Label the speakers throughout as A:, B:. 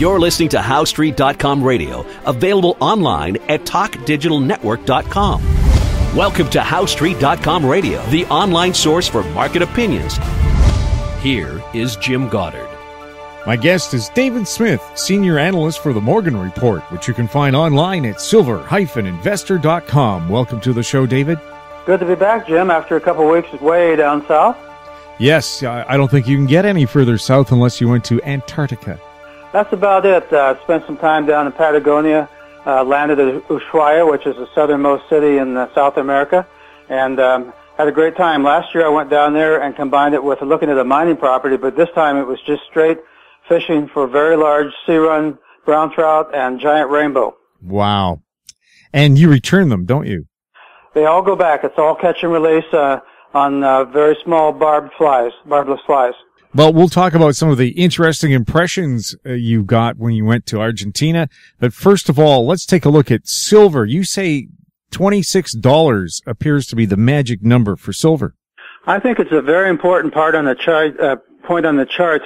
A: You're listening to HowStreet.com radio, available online at TalkDigitalNetwork.com. Welcome to HowStreet.com radio, the online source for market opinions. Here is Jim Goddard.
B: My guest is David Smith, Senior Analyst for the Morgan Report, which you can find online at silver-investor.com. Welcome to the show, David.
C: Good to be back, Jim, after a couple of weeks way down south.
B: Yes, I don't think you can get any further south unless you went to Antarctica. That's
C: about it. Spent some time down in Patagonia, landed at Ushuaia, which is the southernmost city in South America, and had a great time. Last year I went down there and combined it with looking at a mining property, but this time it was just straight fishing for very large sea-run brown trout and giant rainbow.
B: Wow. And you return them, don't you?
C: They all go back. It's all catch and release on very small barbless flies.
B: Well, we'll talk about some of the interesting impressions you got when you went to Argentina. But first of all, let's take a look at silver. You say $26 appears to be the magic number for silver.
C: I think it's a very important point on the charts.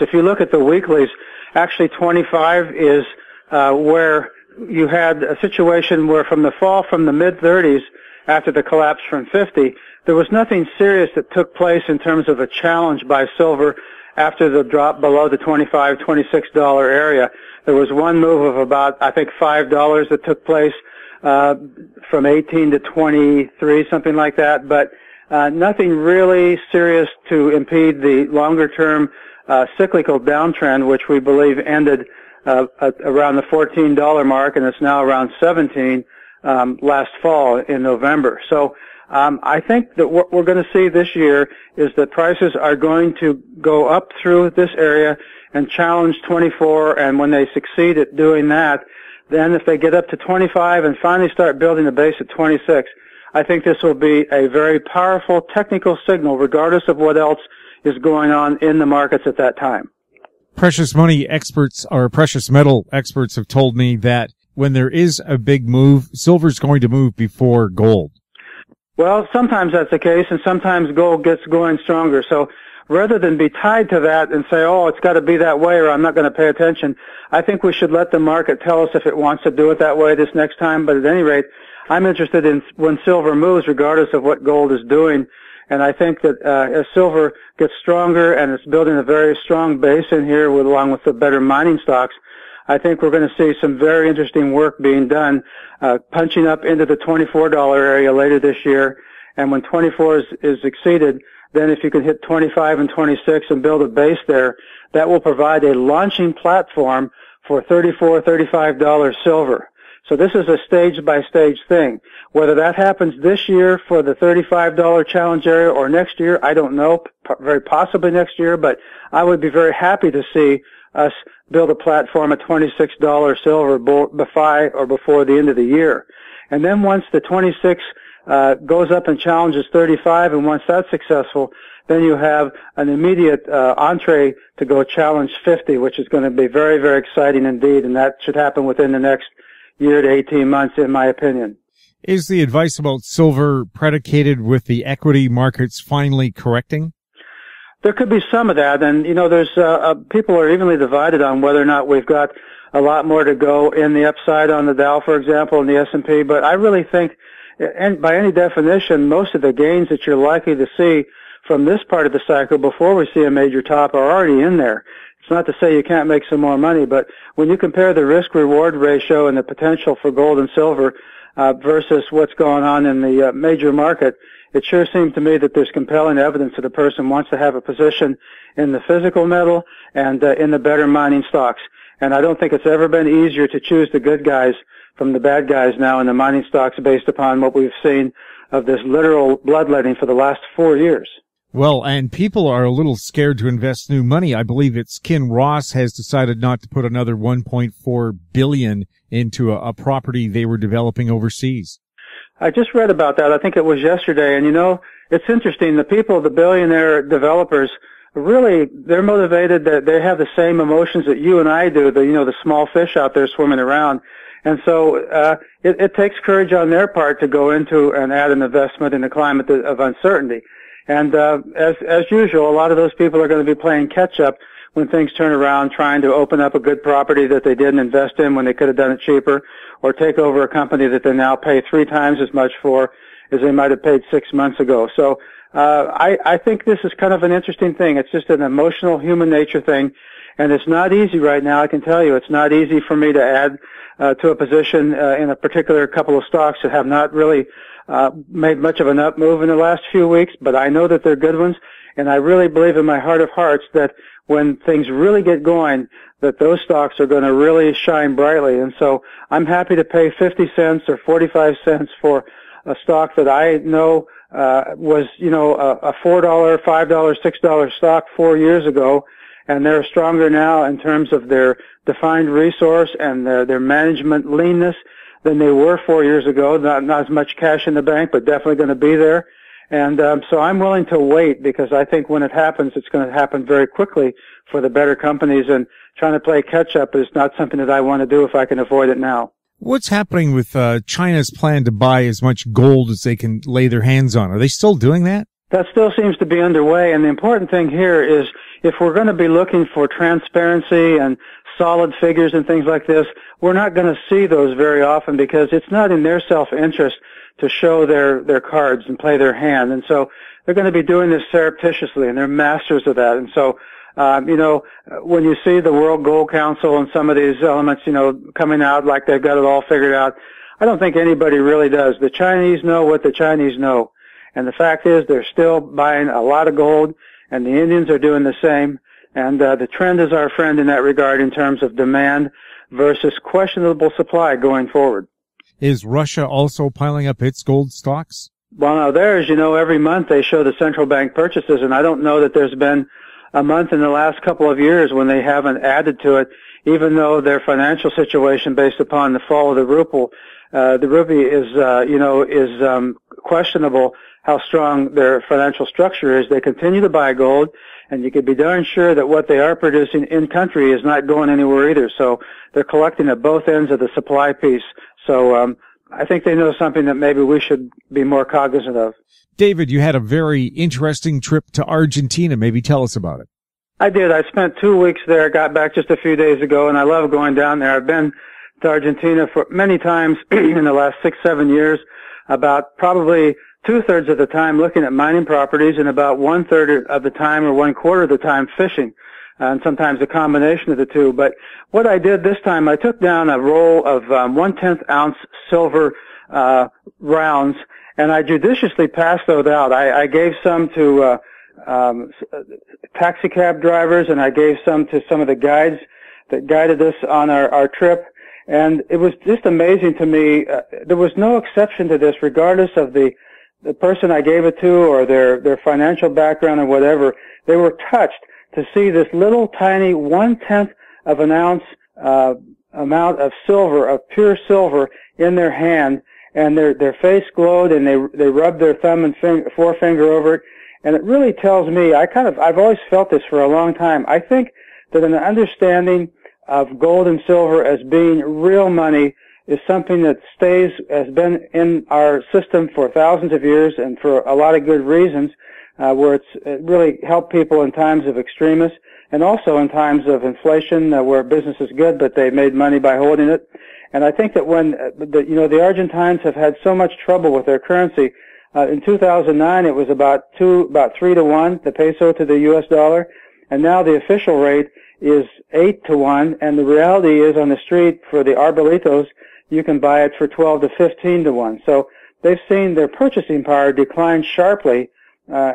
C: If you look at the weeklies, actually 25 is where you had a situation where from the fall from the mid-30s after the collapse from 50, there was nothing serious that took place in terms of a challenge by silver after the drop below the $25, $26 area. There was one move of about, I think, $5 that took place from 18 to 23, something like that, but nothing really serious to impede the longer-term cyclical downtrend, which we believe ended around the $14 mark, and it's now around $17 last fall in November. So I think that what we're going to see this year is that prices are going to go up through this area and challenge 24, and when they succeed at doing that, then if they get up to 25 and finally start building a base at 26, I think this will be a very powerful technical signal regardless of what else is going on in the markets at that time.
B: Precious money experts or precious metal experts have told me that when there is a big move, silver's going to move before gold.
C: Well, sometimes that's the case, and sometimes gold gets going stronger. So rather than be tied to that and say, oh, it's got to be that way or I'm not going to pay attention, I think we should let the market tell us if it wants to do it that way this next time. But at any rate, I'm interested in when silver moves regardless of what gold is doing. And I think that as silver gets stronger and it's building a very strong base in here along with the better mining stocks, I think we're going to see some very interesting work being done, punching up into the $24 area later this year. And when 24 is exceeded, then if you can hit 25 and 26 and build a base there, that will provide a launching platform for $34, $35 silver. So this is a stage-by-stage thing. Whether that happens this year for the $35 challenge area or next year, I don't know, very possibly next year, but I would be very happy to see us build a platform at $26 silver before the end of the year. And then once the 26 goes up and challenges 35, and once that's successful, then you have an immediate entree to go challenge 50, which is going to be very, very exciting indeed, and that should happen within the next year to 18 months, in my opinion.
B: Is the advice about silver predicated with the equity markets finally correcting?
C: There could be some of that, and there's people are evenly divided on whether or not we've got a lot more to go in the upside on the Dow, for example, and the S&P. But I really think, and by any definition, most of the gains that you're likely to see from this part of the cycle before we see a major top are already in there. It's not to say you can't make some more money, but when you compare the risk-reward ratio and the potential for gold and silver versus what's going on in the major market, it sure seems to me that there's compelling evidence that a person wants to have a position in the physical metal and in the better mining stocks. And I don't think it's ever been easier to choose the good guys from the bad guys now in the mining stocks based upon what we've seen of this literal bloodletting for the last 4 years.
B: Well, and people are a little scared to invest new money. I believe it's Ken Ross has decided not to put another $1.4 billion into a property they were developing overseas.
C: I just read about that. I think it was yesterday. And it's interesting. The people, the billionaire developers, really, they're motivated that they have the same emotions that you and I do, the small fish out there swimming around. And so, it takes courage on their part to go into and add an investment in a climate of uncertainty. And, as usual, a lot of those people are going to be playing catch up when things turn around, trying to open up a good property that they didn't invest in when they could have done it cheaper, or take over a company that they now pay 3 times as much for as they might have paid 6 months ago. So I think this is kind of an interesting thing. It's just an emotional human nature thing, and it's not easy right now. I can tell you, it's not easy for me to add to a position in a particular couple of stocks that have not really made much of an up move in the last few weeks, but I know that they're good ones, and I really believe in my heart of hearts that when things really get going, that those stocks are going to really shine brightly. And so I'm happy to pay 50 cents or 45 cents for a stock that I know was, a $4, $5, $6 stock 4 years ago, and they're stronger now in terms of their defined resource and their management leanness than they were 4 years ago. Not as much cash in the bank, but definitely going to be there. And so I'm willing to wait, because I think when it happens, it's going to happen very quickly for the better companies, and trying to play catch up is not something that I want to do if I can avoid it now.
B: What's happening with China's plan to buy as much gold as they can lay their hands on? Are they still doing that?
C: That still seems to be underway, and the important thing here is if we're going to be looking for transparency and solid figures and things like this, we're not going to see those very often, because it's not in their self-interest to show their cards and play their hand. And so they're going to be doing this surreptitiously, and they're masters of that. And so, when you see the World Gold Council and some of these elements, coming out like they've got it all figured out, I don't think anybody really does. The Chinese know what the Chinese know. And the fact is they're still buying a lot of gold, and the Indians are doing the same. And the trend is our friend in that regard in terms of demand versus questionable supply going forward.
B: Is Russia also piling up its gold stocks?
C: Well, now there's, every month they show the central bank purchases, and I don't know that there's been a month in the last couple of years when they haven't added to it, even though their financial situation based upon the fall of the ruble, the rupee is questionable how strong their financial structure is. They continue to buy gold, and you can be darn sure that what they are producing in country is not going anywhere either. So they're collecting at both ends of the supply piece. So I think they know something that maybe we should be more cognizant of.
B: David, you had a very interesting trip to Argentina. Maybe tell us about it.
C: I did. I spent 2 weeks there, got back just a few days ago, and I love going down there. I've been to Argentina for many times in the last 6-7 years, about probably 2/3 of the time looking at mining properties, and about 1/3 of the time or 1/4 of the time fishing, and sometimes a combination of the two. But what I did this time, I took down a roll of 1/10 ounce silver rounds, and I judiciously passed those out. I gave some to taxi cab drivers, and I gave some to some of the guides that guided us on our trip. And it was just amazing to me. There was no exception to this, regardless of the person I gave it to or their financial background or whatever. They were touched to see this little tiny 1/10 of an ounce amount of silver, of pure silver, in their hand, and their face glowed, and they rubbed their thumb and forefinger over it. And it really tells me, I've always felt this for a long time. I think that an understanding of gold and silver as being real money is something that has been in our system for thousands of years, and for a lot of good reasons, where it really helped people in times of extremis, and also in times of inflation, where business is good, but they made money by holding it. And I think that when the Argentines have had so much trouble with their currency, in 2009 it was about 3 to 1, the peso to the U.S. dollar, and now the official rate is 8 to 1, and the reality is on the street for the arbolitos, you can buy it for 12 to 15 to 1. So they've seen their purchasing power decline sharply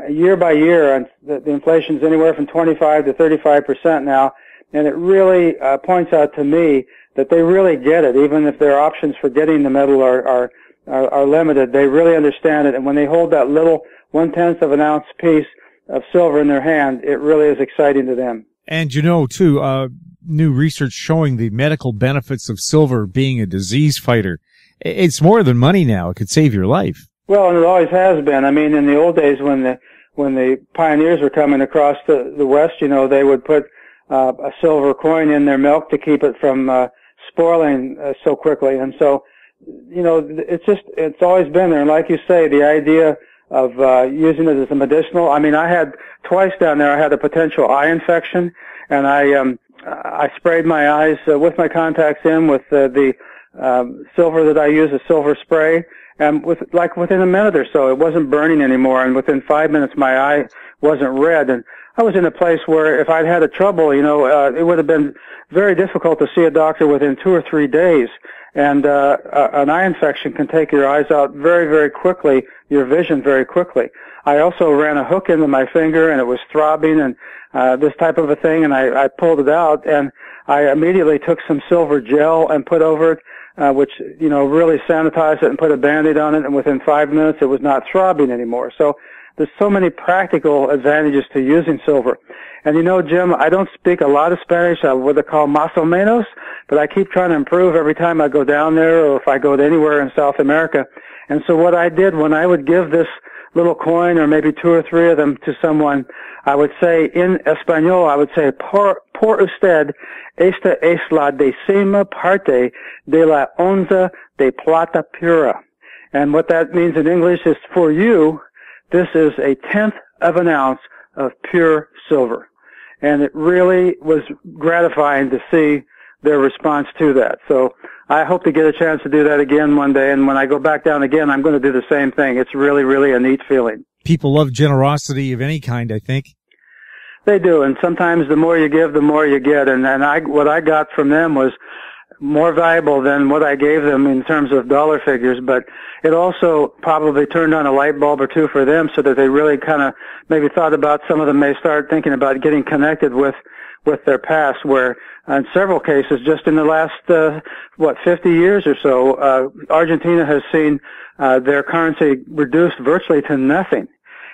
C: year by year, and the inflation is anywhere from 25 to 35% now, and it really points out to me that they really get it, even if their options for getting the metal are limited. They really understand it, and when they hold that little 1/10 of an ounce piece of silver in their hand, it really is exciting to them.
B: And too, new research showing the medical benefits of silver being a disease fighter. It's more than money now. It could save your life.
C: Well, and it always has been. I mean, in the old days when the pioneers were coming across the West, they would put a silver coin in their milk to keep it from spoiling so quickly. And so, it's always been there. And like you say, the idea of using it as a medicinal. I mean, I had twice down there, I had a potential eye infection, and I sprayed my eyes with my contacts in with the silver that I use, a silver spray, and within a minute or so, it wasn't burning anymore, and within 5 minutes, my eye wasn't red. And I was in a place where if I'd had a trouble, it would have been very difficult to see a doctor within 2 or 3 days. And an eye infection can take your eyes out very, very quickly, your vision very quickly. I also ran a hook into my finger, and it was throbbing, and this type of a thing, and I pulled it out, and I immediately took some silver gel and put over it, which, really sanitized it and put a Band-Aid on it, and within 5 minutes it was not throbbing anymore. So there's so many practical advantages to using silver. And Jim, I don't speak a lot of Spanish, what they call más o menos, but I keep trying to improve every time I go down there or if I go to anywhere in South America. And so what I did when I would give this little coin or maybe 2 or 3 of them to someone, I would say in Espanol, I would say, por usted, esta es la 10ª parte de la onza de plata pura. And what that means in English is, for you, this is 1/10 of an ounce of pure silver. And it really was gratifying to see their response to that. So I hope to get a chance to do that again one day. And when I go back down again, I'm going to do the same thing. It's really, really a neat feeling.
B: People love generosity of any kind, I think.
C: They do. And sometimes the more you give, the more you get. And what I got from them was more valuable than what I gave them in terms of dollar figures, but it also probably turned on a light bulb or two for them so that they really kind of maybe thought about, some of them may start thinking about getting connected with their past, where in several cases, just in the last, 50 years or so, Argentina has seen their currency reduced virtually to nothing.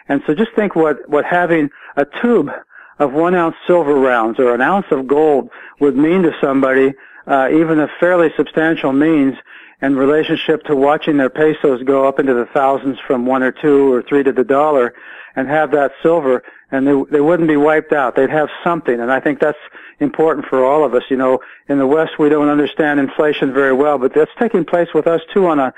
C: And so just think what having a tube of 1 ounce silver rounds or an ounce of gold would mean to somebody, even a fairly substantial means, in relationship to watching their pesos go up into the thousands from 1 or 2 or 3 to the dollar, and have that silver, and they wouldn't be wiped out. They'd have something, and I think that's important for all of us. In the West, we don't understand inflation very well, but that's taking place with us too on a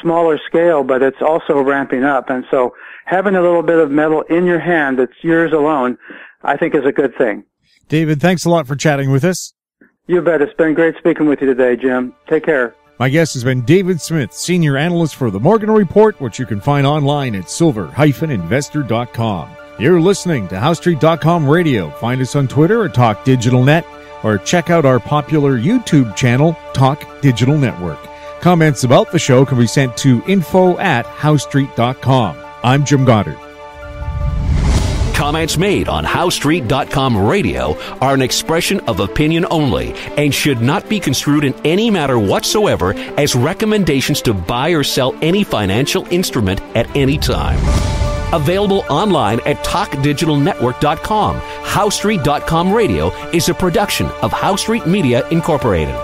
C: smaller scale, but it's also ramping up. And so having a little bit of metal in your hand that's yours alone, I think is a good thing.
B: David, thanks a lot for chatting with us.
C: You bet. It's been great speaking with you today, Jim. Take care.
B: My guest has been David Smith, Senior Analyst for the Morgan Report, which you can find online at silver-investor.com. You're listening to HowStreet.com radio. Find us on Twitter at Talk Digital Net, or check out our popular YouTube channel, Talk Digital Network. Comments about the show can be sent to info@HowStreet.com. I'm Jim Goddard.
A: Comments made on HowStreet.com radio are an expression of opinion only and should not be construed in any matter whatsoever as recommendations to buy or sell any financial instrument at any time. Available online at TalkDigitalNetwork.com. HowStreet.com radio is a production of HowStreet Media Incorporated.